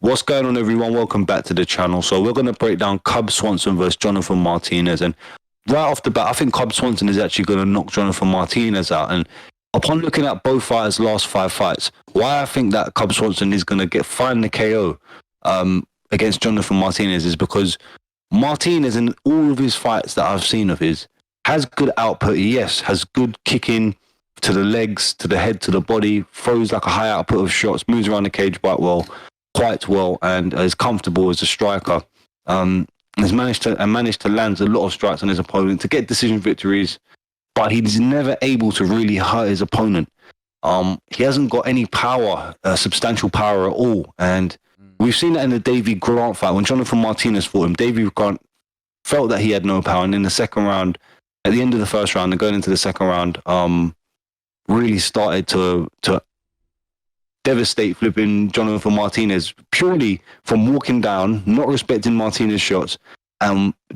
What's going on, everyone? Welcome back to the channel. So we're going to break down Cub Swanson versus Jonathan Martinez. And right off the bat, I think Cub Swanson is actually going to knock Jonathan Martinez out. And upon looking at both fighters' last 5 fights, why I think that Cub Swanson is going to find the KO against Jonathan Martinez is because Martinez, in all of his fights that I've seen of his, has good output. Yes, has good kicking to the legs, to the head, to the body, throws like a high output of shots, moves around the cage quite well, and is comfortable as a striker. Has managed to land a lot of strikes on his opponent to get decision victories, but he's never able to really hurt his opponent. He hasn't got any power, substantial power at all, and we've seen that in the Davy Grant fight when Jonathan Martinez fought him. Davy Grant felt that he had no power, and in the second round, at the end of the first round and going into the second round, really started to devastate flipping Jonathan Martinez purely from walking down, not respecting Martinez's shots.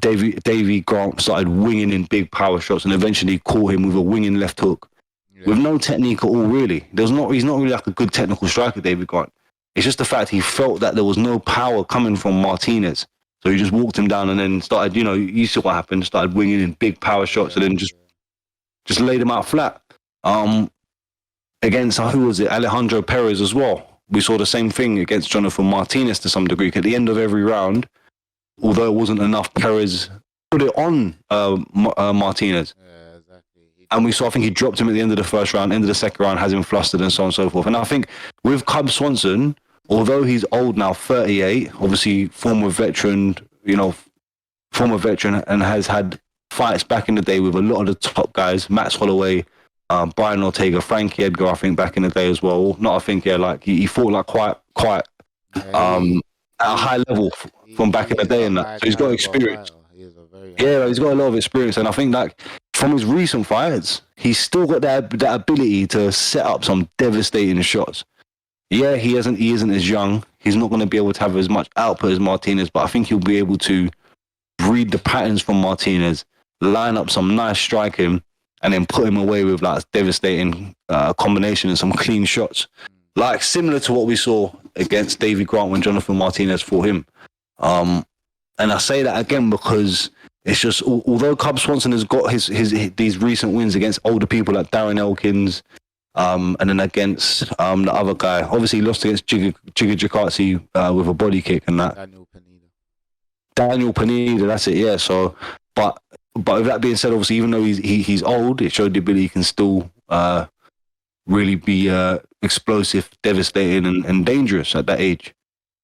Davy Grant started winging in big power shots and eventually caught him with a winging left hook with no technique at all, really. He's not really like a good technical striker, Davy Grant. It's just the fact he felt that there was no power coming from Martinez. So he just walked him down and then started, you see what happened, started winging in big power shots and then just laid him out flat. Against, who was it, Alejandro Perez as well. We saw the same thing against Jonathan Martinez to some degree. At the end of every round, although it wasn't enough, Perez put it on Martinez. Yeah, exactly. And we saw, I think he dropped him at the end of the first round, end of the second round, has him flustered and so on and so forth. And I think with Cub Swanson, although he's old now, 38, obviously former veteran and has had fights back in the day with a lot of the top guys, Max Holloway, Brian Ortega, Frankie Edgar, I think back in the day as well. Not, I think, yeah, like he fought like quite at a high level from back in the day and that. So he's got experience. Yeah, he's got a lot of experience, and I think that from his recent fights, he's still got that ability to set up some devastating shots. Yeah, he isn't as young. He's not going to be able to have as much output as Martinez, but I think he'll be able to read the patterns from Martinez, line up some nice striking, and then put him away with like devastating combination and some clean shots, like similar to what we saw against Davy Grant when Jonathan Martinez fought him. And I say that again because it's just, although Cub Swanson has got his these recent wins against older people like Darren Elkins, and then against the other guy, obviously he lost against Jigga Jakatsi with a body kick and that. Daniel Pineda, that's it, yeah. So, but with that being said, obviously, even though he's old, it showed the ability he can still really be explosive, devastating, and dangerous at that age.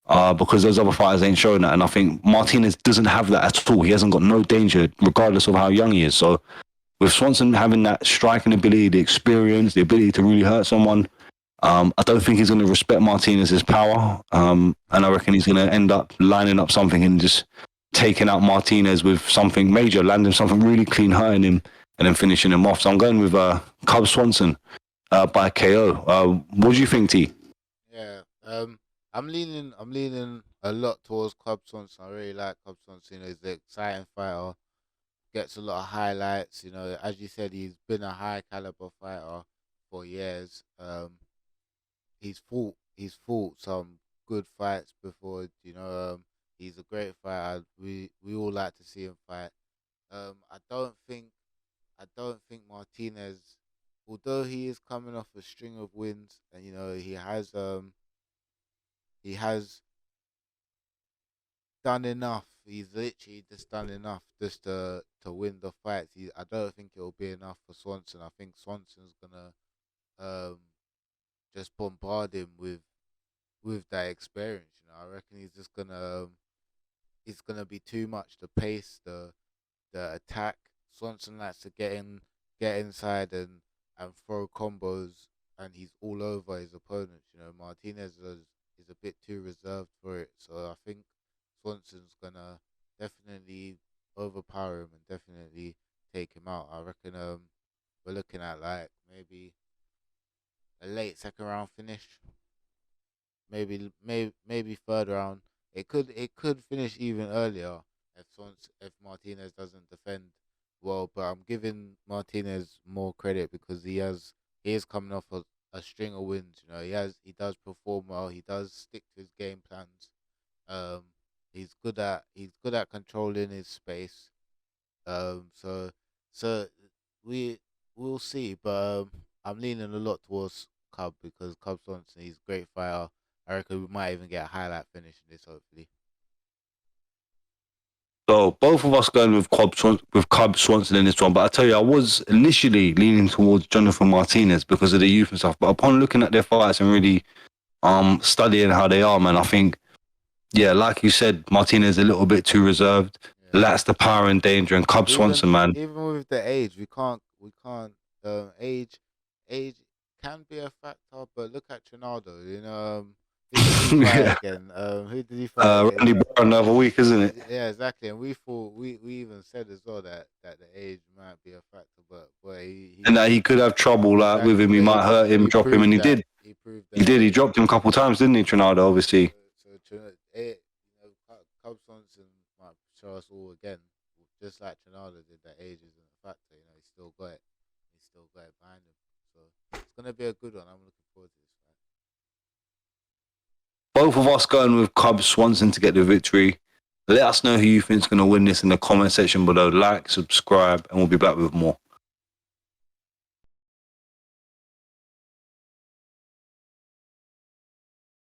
Because those other fighters ain't showing that, and I think Martinez doesn't have that at all. He hasn't got no danger, regardless of how young he is. So, with Swanson having that striking ability, the experience, the ability to really hurt someone, I don't think he's going to respect Martinez's power, and I reckon he's going to end up lining up something and just taking out Martinez with something major, landing something really clean, hurting him, and then finishing him off. So I'm going with Cub Swanson by KO. What do you think, T? Yeah, I'm leaning a lot towards Cub Swanson. I really like Cub Swanson. He's an exciting fighter. Gets a lot of highlights. As you said, he's been a high caliber fighter for years. He's fought some good fights before. He's a great fighter. We all like to see him fight. I don't think Martinez, although he is coming off a string of wins, and he has done enough. He's literally just done enough just to win the fights. I don't think it'll be enough for Swanson. I think Swanson's gonna um just bombard him with that experience. I reckon he's just gonna it's gonna be too much. The pace, the attack. Swanson likes to get inside and throw combos, and he's all over his opponents. Martinez is a bit too reserved for it, so I think Swanson's gonna definitely overpower him and definitely take him out. I reckon we're looking at like maybe a late second round finish, maybe third round. It could finish even earlier if Martinez doesn't defend well. But I'm giving Martinez more credit because he is coming off a string of wins. He does perform well. He does stick to his game plans. Um, he's good at controlling his space. So so we we'll see, but I'm leaning a lot towards Cub because Cub Swanson, he's a great fighter. I reckon we might even get a highlight finish in this, hopefully. So both of us going with Cub Swanson in this one. But I tell you, I was initially leaning towards Jonathan Martinez because of the youth and stuff. But upon looking at their fights and really studying how they are, man, I think, yeah, like you said, Martinez a little bit too reserved. Yeah. Lacks the power and danger. And Cub Even Swanson, man, even with the age, we can't age can be a factor, but look at Ronaldo. Who did he fight again? Who did he fight again? Randy Brown the other week, isn't it? Yeah, exactly. And we thought we even said as well that the age might be a factor, but And that he could have trouble like with exactly, him. He but might hurt him, he drop him, and proved he that did. he proved He that did. He dropped him a couple of times, didn't he, Trinaldo? Obviously. Cub Swanson might show us all again, just like Ronaldo did. That age isn't a factor. He's still got it. He's still got it behind him. So it's gonna be a good one. I'm looking forward to this fight. Both of us going with Cub Swanson to get the victory. Let us know who you think is going to win this in the comment section below. Like, subscribe, and we'll be back with more.